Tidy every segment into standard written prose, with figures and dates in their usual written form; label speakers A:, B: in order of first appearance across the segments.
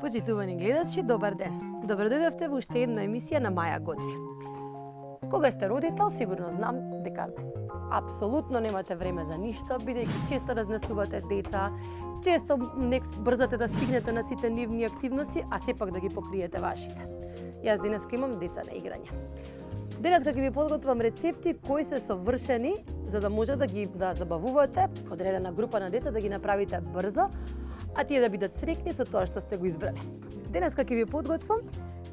A: Почитувани гледачи, добар ден. Добро дојдовте во уште една емисија на Маја готви. Кога сте родител, сигурно знам дека апсолутно немате време за ништо, бидејќи често разнесувате деца, често брзате да стигнете на сите нивни активности, а сепак да ги покриете вашите. Јас денеска имам деца на играње. Денеска ќе ви подготвам рецепти кои се совршени за да може да забавувате одредена група на деца, да ги направите брзо, а тие да бидат среќни со тоа што сте го избрали. Денеска ќе ви подготвам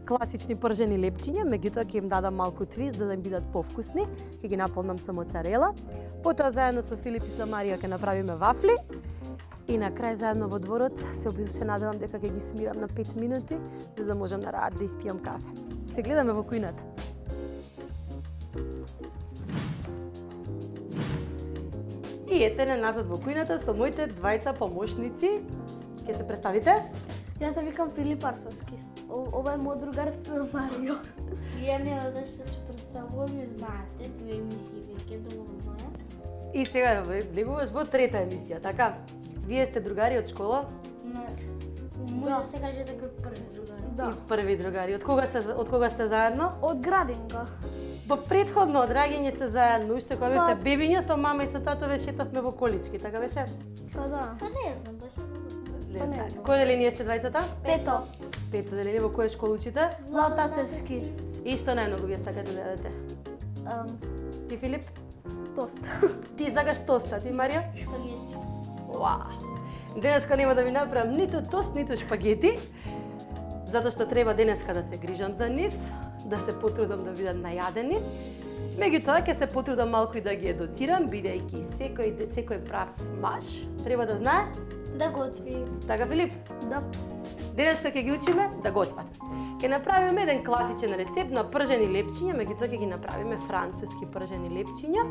A: класични пржени лепчиња, меѓутоа ќе им дадам малку твист да им бидат повкусни. Ќе ги наполнам со моцарела. Потоа заедно со Филип и со Марија ќе направиме вафли. И на крај заедно во дворот се надевам дека ќе ги смирам на 5 минути за да можам на раат да испијам кафе. Се гледаме во кујната. И ете не назад во кујната со моите двајца помошници. Ќе се представите?
B: Јас се викам Филип Арсовски. Ова е мој другар Марио.
C: Ја нема зашто се представуваме, знаете, две емисии веќе доволно е.
A: И сега влегуваш во трета емисија, така? Вие сте другари од школа?
C: Може да се каже дека први другари.
B: Да.
A: И први другари. Од кога сте заедно?
B: Од градинка.
A: Во претходно одраѓање сте заедно, уште кога беше бебиња со мама и со тато ве шетавме во колички, така беше?
B: Па да.
C: Па не знам, баш.
A: Не знам. Кој деление сте двајцата?
B: Пето.
A: Пето деление, во која школа учите?
B: Златасевски.
A: И што најмногу вие сакате да јадете? Ти, Филип?
B: Тост.
A: Ти сакаш тоста, ти, Марија?
C: Шпагети.
A: Уа! Денеска нема да ви направам ниту тост, ниту шпагети, затоа што треба денеска да се грижам за нив, да се потрудам да бидат најадени. Меѓутоа ќе се потрудам малку и да ги едуцирам, бидејќи секој прав маж треба да знае
C: Да готви.
A: така, Филип.
B: Да.
A: Денеска ќе ги учиме да готват. Ќе направиме еден класичен рецепт на пржени лепчиња, меѓутоа ќе ги направиме француски пржени лепчиња,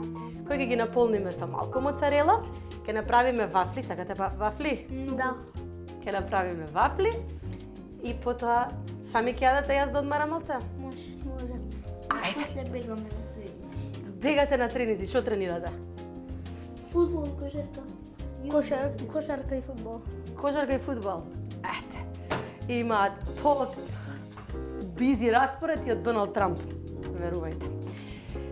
A: кои ќе ги наполниме со малку моцарела. Ќе направиме вафли, сакате вафли?
B: Да.
A: Ќе направиме вафли и потоа сами ќе јадете, јас да одмарам малце.
C: Може.
A: Ајде.
C: После бегаме на тренинзи.
A: Бегате на тренинзи, што тренирате?
C: Фудбал, кошарка.
B: Кошарка и фудбал.
A: Кошарка и фудбал. Ете. Имаат бизи распоред и од Доналд Трамп. Верувајте.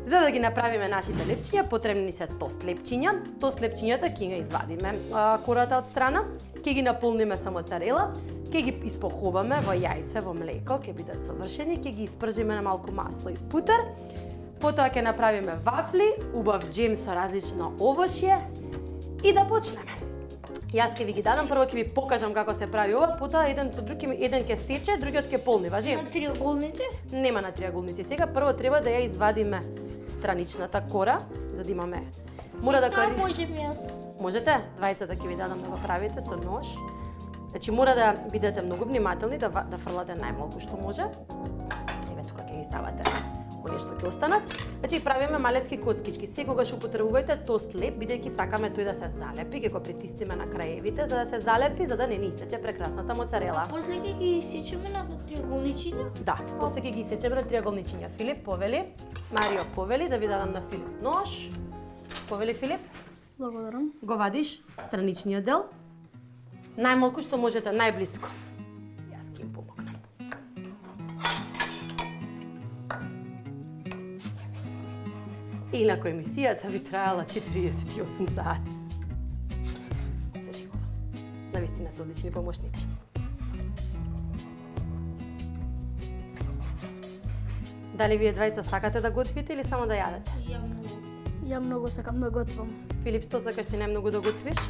A: За да ги направиме нашите лепчиња, потребни ни се тост лепчиња. Тост лепчињата ќе ги извадиме кората од страна, ќе ги наполниме со моцарела, ќе ги испохуваме во јајце, во млеко, ќе бидат совршени, ќе ги испржиме на малку масло и путер. Потоа ќе направиме вафли, убав джем со различно овошје и да почнеме. Јас ќе ви ги дадам, прво ќе ви покажам како се прави ова, потоа еден со друг еден ќе сече, другиот ќе полни, важи?
C: На триаголници?
A: Нема на триаголници. Сега прво треба да ја извадиме страничната кора, за да имаме. Мора да
C: Да, можем јас.
A: Можете? Двајцата ќе ви дадам да го правите со нож. Значи мора да бидете многу внимателни, да фрлате најмалку што може. Еве тука ќе ги ставате оние што ќе останат. Значи правиме малецки коцкички. Секогаш употребувајте тост леп, бидејќи сакаме тој да се залепи, ќе го притиснеме на краевите за да се залепи, за да не ни истече прекрасната моцарела.
C: После ќе ги сечеме на триаголничиња?
A: Да, после ќе ги исечеме на триаголничиња. Филип, повели. Марио, повели, да ви дадам на Филип нож. Повели, Филип.
B: Благодарам.
A: Го вадиш страничниот дел. Најмалку што можете, најблиско. Јас ќе им помогнам. Инако емисијата ви траела 48 сати. Се шикувам. Навистина се одлични помошници. Дали вие двајца сакате да готвите или само да јадете?
B: Ја многу сакам да готвам.
A: Филип, што сакаш ти најмногу да готвиш?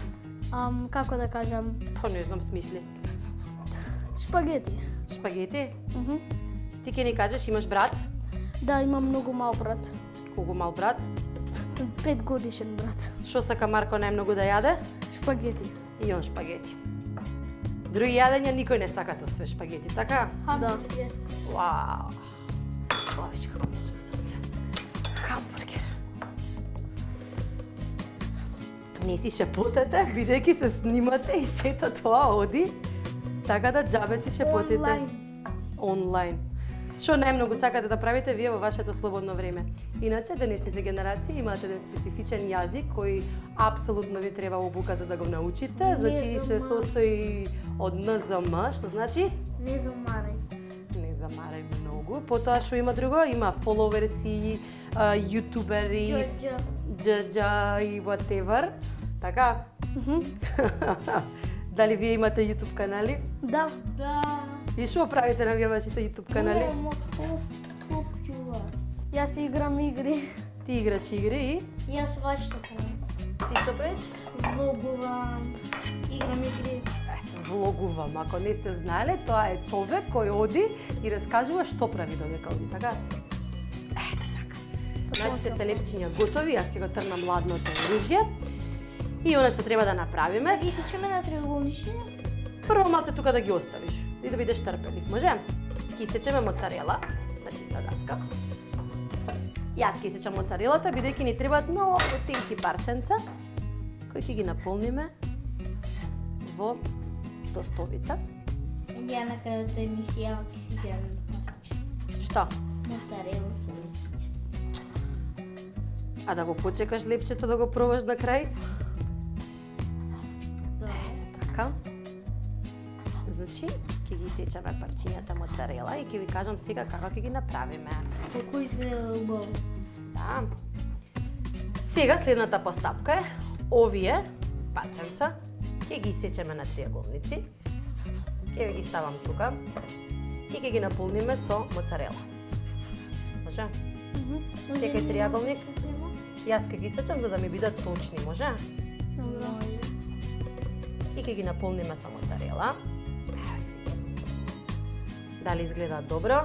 B: Како да кажам,
A: Па не знам, смисли.
B: шпагети.
A: Шпагети?
B: Мгм.
A: Ти ќе ни кажеш, имаш брат?
B: Да, имам многу мал брат.
A: Колку мал брат?
B: 5 годишен брат.
A: Што сака Марко најмногу да јаде?
B: Шпагети.
A: И он шпагети. Други јадења никој не сакате освен шпагети, така?
B: Да.
A: Вау! Ова виж како ми е хамбургер. Не си шепотете, бидејќи се снимате и сето тоа оди. Така да џабе си шепотите.
B: Онлайн.
A: Онлайн. Што најмногу сакате да правите вие во вашето слободно време? Иначе, денешните генерации имаат еден специфичен јазик кој апсолутно ви треба обука за да го научите. Значи се состои од НЗМ, што значи
C: Не замарај.
A: не замарај многу. Потоа што има друго? Има фоловерси, јутубери, джаджа и whatever. Така? Дали вие имате YouTube канали?
B: Да.
C: Да.
A: И што правите на вие вашите YouTube канали?
C: Клуб чува.
B: Јас си играм игри.
A: Ти играш игри и
C: Јас вашето правам.
A: ти што правиш?
C: Влогувам. Играм игри.
A: Ето, влогувам. Ако не сте знали, тоа е човек кој оди и раскажува што прави додека оди, така? Ето така. Нашите селепчиња готови, јас ќе го трнам ладното оружје. И она што треба да направиме,
C: Ги сечеме на триаголнични.
A: прво малце тука да ги оставиш и да бидеш трпелив, може? Ќе исечеме моцарела на чиста даска. Јас ќе исечам моцарелата, бидејќи ни требаат многу тенки парченца, кои ќе ги наполниме во тостовите.
C: Ја на крајот емисија ќе си земем
A: Што?
C: моцарела со лепче.
A: А да го почекаш лепчето да го пробаш на крај? Така. Значи, ќе ги сечаме парчињата моцарела и ќе ви кажам сега како ќе ги направиме.
C: Колку изгледа убаво.
A: Да. Сега следната постапка е овие парченца ќе ги сечеме на триаголници. Ќе ви ги ставам тука и ќе ги наполниме со моцарела. Може? Секој триаголник јас ќе ги сечам за да ми бидат точни, може? И ќе ги наполниме со моцарела. Дали изгледаат добро?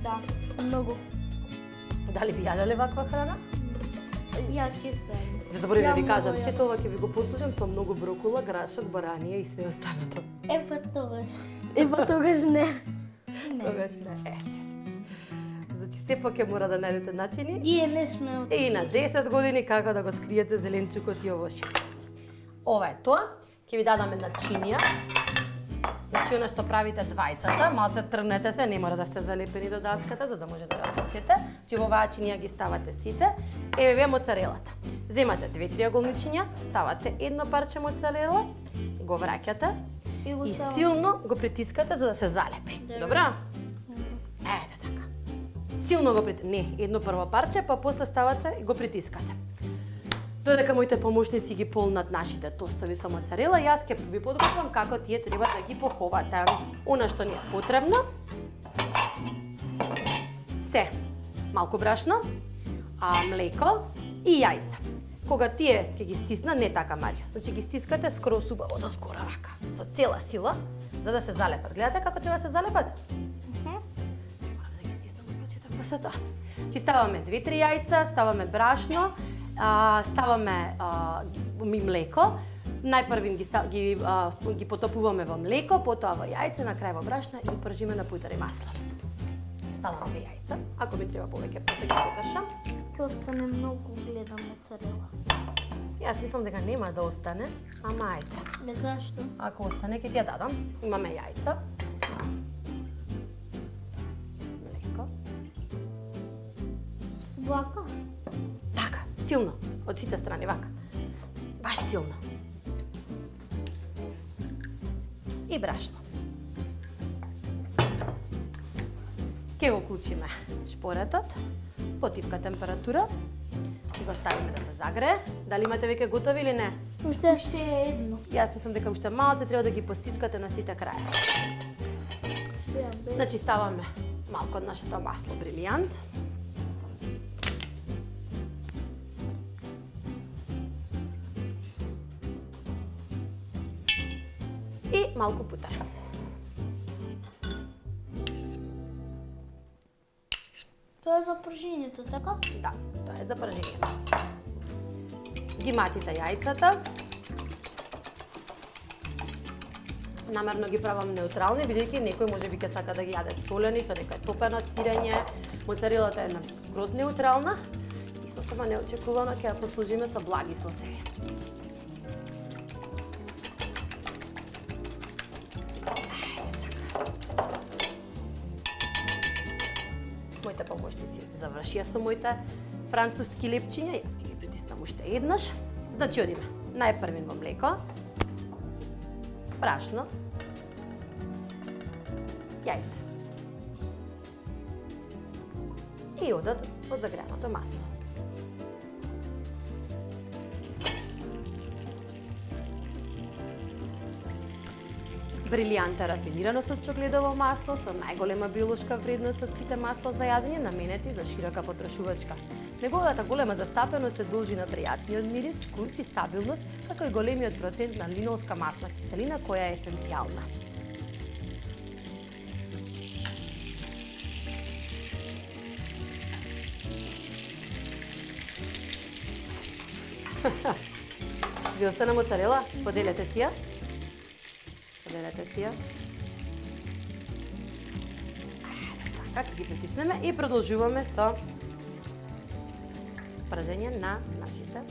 C: Да.
B: Многу.
A: Дали би јадале ваква храна?
C: Ја често.
A: Заборав да ви
B: Ја
A: кажам,
B: многу,
A: сето ова ќе ви го послушам со многу брокула, грашок, баранија и све останато.
C: Па тогаш.
B: Па тогаш не.
A: Тогаш не, ете. Значи, сепак ќе мора да најдете начини.
C: Ние не сме од...
A: И на 10 години како да го скриете зеленчукот и овошје. Ова е тоа. Ќе ви дадам една чинија. Значи, она што правите двајцата, малце трнете се, не мора да сте залепени до даската, за да може да работите. Че во оваа чинија ги ставате сите. Еве вие моцарелата. Земате 2 триаголничиња, ставате едно парче моцарела, го враќате и силно го притискате за да се залепи. Добро? Ете така. Силно го притискате. Не, едно прво парче, па после ставате и го притискате. Додека моите помошници ги полнат нашите тостови со моцарела, јас ќе ви подготвам како тие треба да ги поховате. Она што ни е потребно се малку брашно, млеко и јајца. Кога тие ќе ги стисна, не така Марија, значи ги стискате скроз убаво до згора вака, со цела сила, за да се залепат. Гледате како треба да се залепат? Морам да ги стиснам од почеток па се тоа. Чи ставаме 2-3 јајца, ставаме брашно, ставаме млеко. Најпрвин ги потопуваме во млеко, потоа во јајце, на крај во брашна и пржиме на пујтар и масло. Ставам 2 јајца, ако ми треба повеќе, после ги покршам.
C: Ќе остане многу гледа моцарела.
A: Јас мислам дека нема да остане, ама ајде.
C: Бе зашто?
A: Ако остане, ќе ти ја дадам. Имаме јајца. Млеко.
C: Вака?
A: Така, силно, од сите страни, вака. Баш силно. И брашно. Ке го клучиме шпоретот, потивка температура, и го ставиме да се загрее. Дали имате веќе готови или не?
C: Уште е едно.
A: Јас мислам дека уште малце треба да ги постискате на сите крајеви. Значи ставаме малку од нашето масло брилијант. И малку путар.
C: Тоа е за пржењето, така?
A: Да, тоа е за пржење. Ги матите јајцата. Намерно ги правам неутрални, бидејќи некој можеби ќе сака да ги јаде солени со некој топено сирење. Моцарелата е скроз неутрална и сосема неочекувано ќе ја послужиме со благи сосеви. моите помошници завршија со моите француски лепчиња, јас ќе ги притиснам уште еднаш. Значи одиме најпрвен во млеко, брашно, јајце и одат во загреаното масло. Брилијанта рафинирано со чогледово масло со најголема биолошка вредност од сите масла за јадење, наменети за широка потрошувачка. Неговата голема застапеност се должи на пријатниот мирис, вкус и стабилност, како и големиот процент на линолска масна киселина која е есенцијална. Ви остана моцарела? Поделете си ја. Поделете си ја. Така, ќе ги притиснеме и продолжуваме со пражење на нашите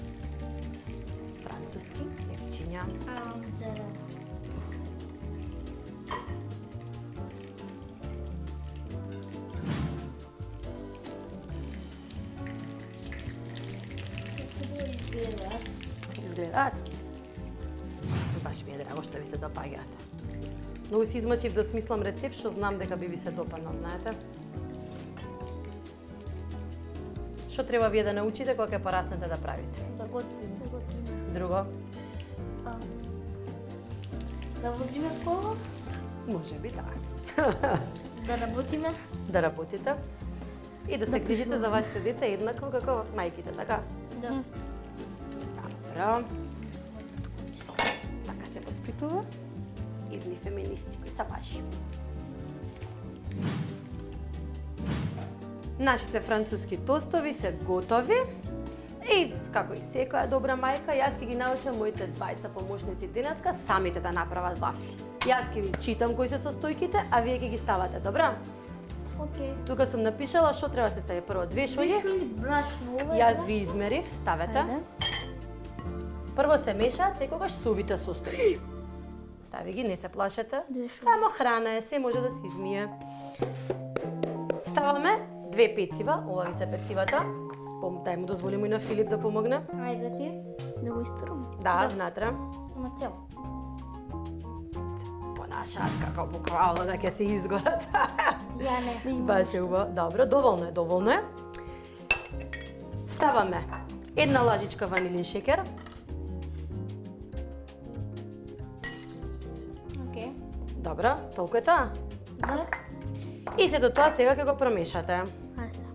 A: француски лепчиња. Изгледаат. Баш ми е драго што ви се допаѓаат. Многу се измачив да смислам рецепт што знам дека би ви се допаднал, знаете? Што треба вие да научите кога ќе пораснете да правите?
C: Да готвиме.
A: Друго?
C: Да возиме коло,
A: Може би да.
C: да работиме.
A: Да работите и да се грижите за вашите деца еднакво како мајките, така?
C: Да.
A: Добро. Така се воспитува едни феминисти кои се ваши. Нашите француски тостови се готови. И, како и секоја добра мајка, јас ќе ги научам моите двајца помошници денеска самите да направат вафли. Јас ќе ви читам кои се состојките, а вие ќе ги ставате, добра?
C: Окей.
A: Тука сум напишала што треба се стави прво 2 шолји.
C: Или брашно, ова е.
A: Јас ви измерив, ставете.
C: Ајде.
A: Прво се мешаат секогаш сувите состојки. Стави ги, не се плашете.
C: 2 шолји.
A: Само храна е, се може да се измие. Ставаме 2 пецива, ова ви се пецивата. Дај му дозволимо и на Филип да помогне.
C: Ајде ти. Да го истурам.
A: Да, внатре.
C: На цел.
A: Понашаат како буквално да ќе се изгорат.
C: Ја не.
A: Баш е убаво. Добро, доволно е, доволно е. Ставаме 1 лажичка ванилин шекер.
C: Окей.
A: Добро, толку е тоа.
C: Да.
A: И сето тоа сега ќе го промешате.
C: Ајде сега.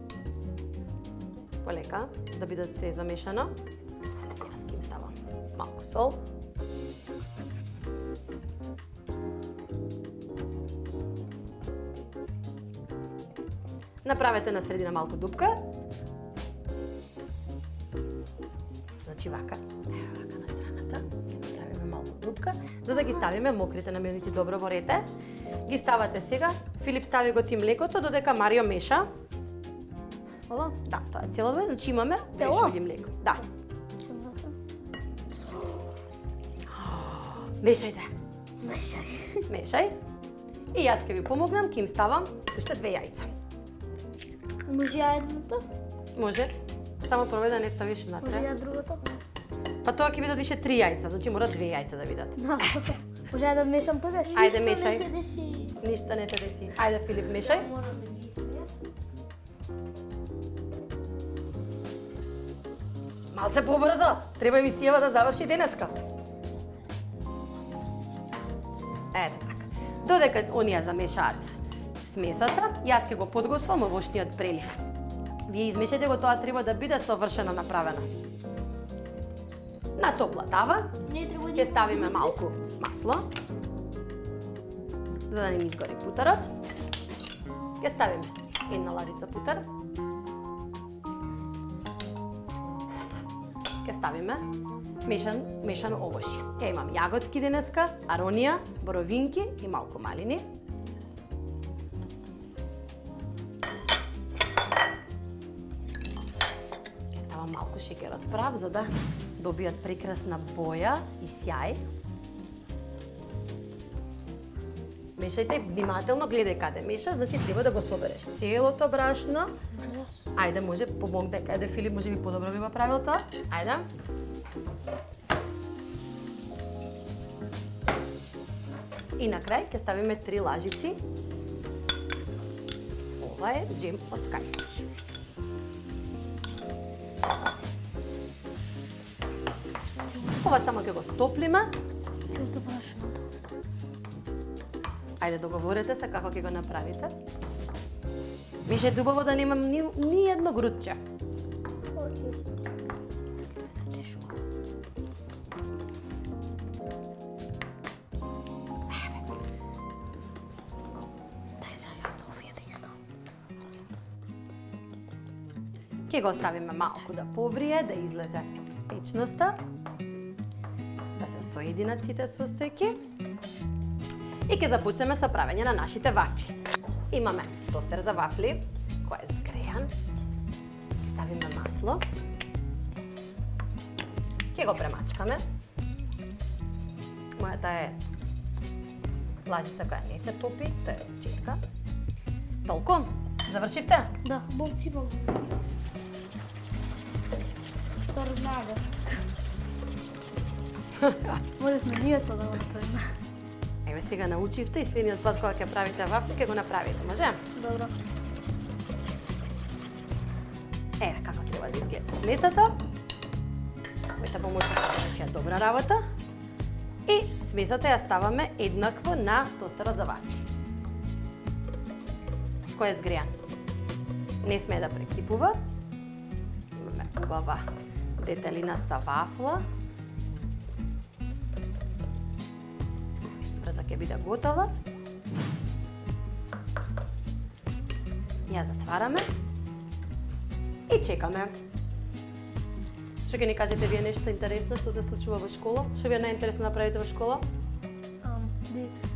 A: Полека, да бидат се замешано. Јас ќе им ставам малку сол. Направете на средина малку дупка. Значи вака, вака на страната. Направиме малку дупка, за да ги ставиме мокрите наmirници добро во рете. Ги ставате сега. Филип стави го ти млекото додека Марио меша.
C: Ова?
A: Да, тоа е цело две, значи имаме
C: Цело?
A: 2 шолји млеко. Да.
C: Чема се?
A: Мешајте.
C: Мешај.
A: Мешај. И јас ќе ви помогнам, ќе им ставам уште 2 јајца.
C: Може ја едното?
A: Може? Само пробај да не ставиш
C: Може
A: внатре.
C: ја другото?
A: Па тоа ќе бидат више 3 јајца, значи мора 2 јајца да бидат.
C: Да. Може ја да мешам тогаш?
A: Ајде, мешај.
C: Не се деси.
A: Ништо не се деси. Ајде, Филип, мешај.
C: Мора да ги измија.
A: Малце побрзо. Треба емисијава да заврши денеска. Ето така. Додека оние замешаат смесата, јас ќе го подготвам овошниот прелив. Вие измешате го, тоа треба да биде совршено направено. На топла тава
C: Не треба
A: ќе ставиме малку масло, за да не ни изгори путарот. Ќе ставиме 1 лажица путар. Ќе ставиме мешано овошје. Ја имам јаготки денеска, аронија, боровинки и малку малини. Ќе ставам малку шекерот прав за да добијат прекрасна боја и сјај. Мешајте внимателно, гледај каде мешаш, значи треба да го собереш целото брашно. Ајде, може помогне, каде Филип може би подобро би го правил тоа. Ајде. И на крај ќе ставиме 3 лажици. Ова е джем од кајси. Ова само ќе го стоплиме.
B: Целото брашно.
A: Ајде, договорете се како ќе го направите. Мешајте убаво да немам ни едно грудче. Ќе го оставиме малку да поврие, да излезе течноста, да се соединат сите состојки. И ќе започнеме со правење на нашите вафли. Имаме тостер за вафли, кој е згрејан. Ставиме масло. Ќе го премачкаме. Мојата е лажица која не се топи, тоа е четка. Толку? Завршивте?
B: Да, болци.
C: Торнадо.
B: Можевме ние тоа да го направиме.
A: Еве сега научивте и следниот пат кога ќе правите вафли, ќе го направите, може?
B: Добро.
A: Еве како треба да изгледа смесата. Мојата помошница врши добра работа. И смесата ја ставаме еднакво на тостерот за вафли. Кој е згрејан. Не смее да прекипува. Имаме убава детелинаста вафла. Брзо ќе биде готова. Ја затвараме и чекаме. Што ќе ни кажете вие нешто интересно што се случува во школа? Што ви е најинтересно да правите во школа?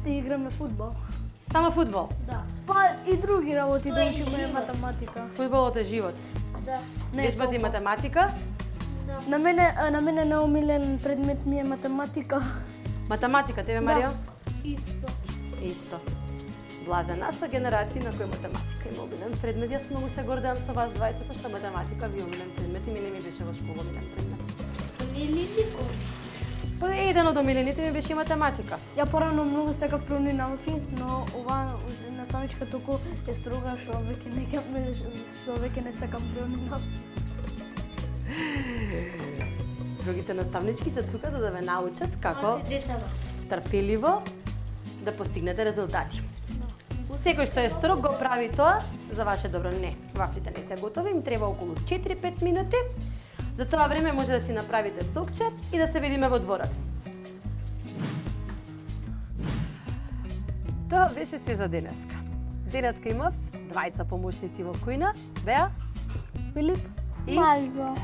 B: Да играме фудбал.
A: Само фудбал.
C: Да.
B: Па и други работи, да учиме математика.
A: Фудбалот е живот.
C: Да.
A: Вежбата и математика.
B: На мене најомилен предмет ми е математика.
A: Математика, тебе Марија?
C: Исто.
A: Исто. Блаза нас са генерации на кои математика има омилен предмет. Јас многу се гордеам со вас двајцата што математика ви е омилен предмет и мене ми беше во школа омилен предмет.
C: Милитико.
A: Па еден од омилените ми беше и математика.
B: Ја порано многу сакав природни науки, но ова наставничка толку е строга што веќе не сакам природни науки.
A: Строгите наставнички се тука за да ве научат како
C: Децата.
A: трпеливо да постигнете резултати. Секој што е строг го прави тоа за ваше добро. Не, вафлите не се готови, им треба околу 4-5 минути. За тоа време може да си направите сокче и да се видиме во дворот. Тоа беше се за денеска. Денеска имав двајца помошници во кујна, Беа
B: Филип?
A: и
C: Мажго.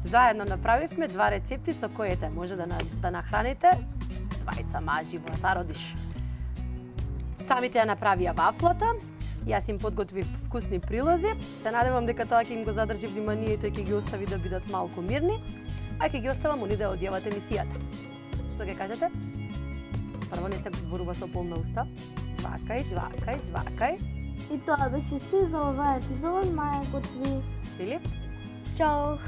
A: заедно направивме 2 рецепти со коите може да нахраните двајца мажи во зародиш. Самите ја направија вафлата, јас им подготвив вкусни прилози. Се надевам дека тоа ќе им го задржи вниманието и ќе ги остави да бидат малку мирни, а ќе ги оставам они да одјават емисијата. Што ќе кажете? Прво не се зборува со полна уста. Джвакај, джвакај, джвакај.
C: И тоа беше се за оваа епизод. Маја готви.
A: Филип?
B: Чао!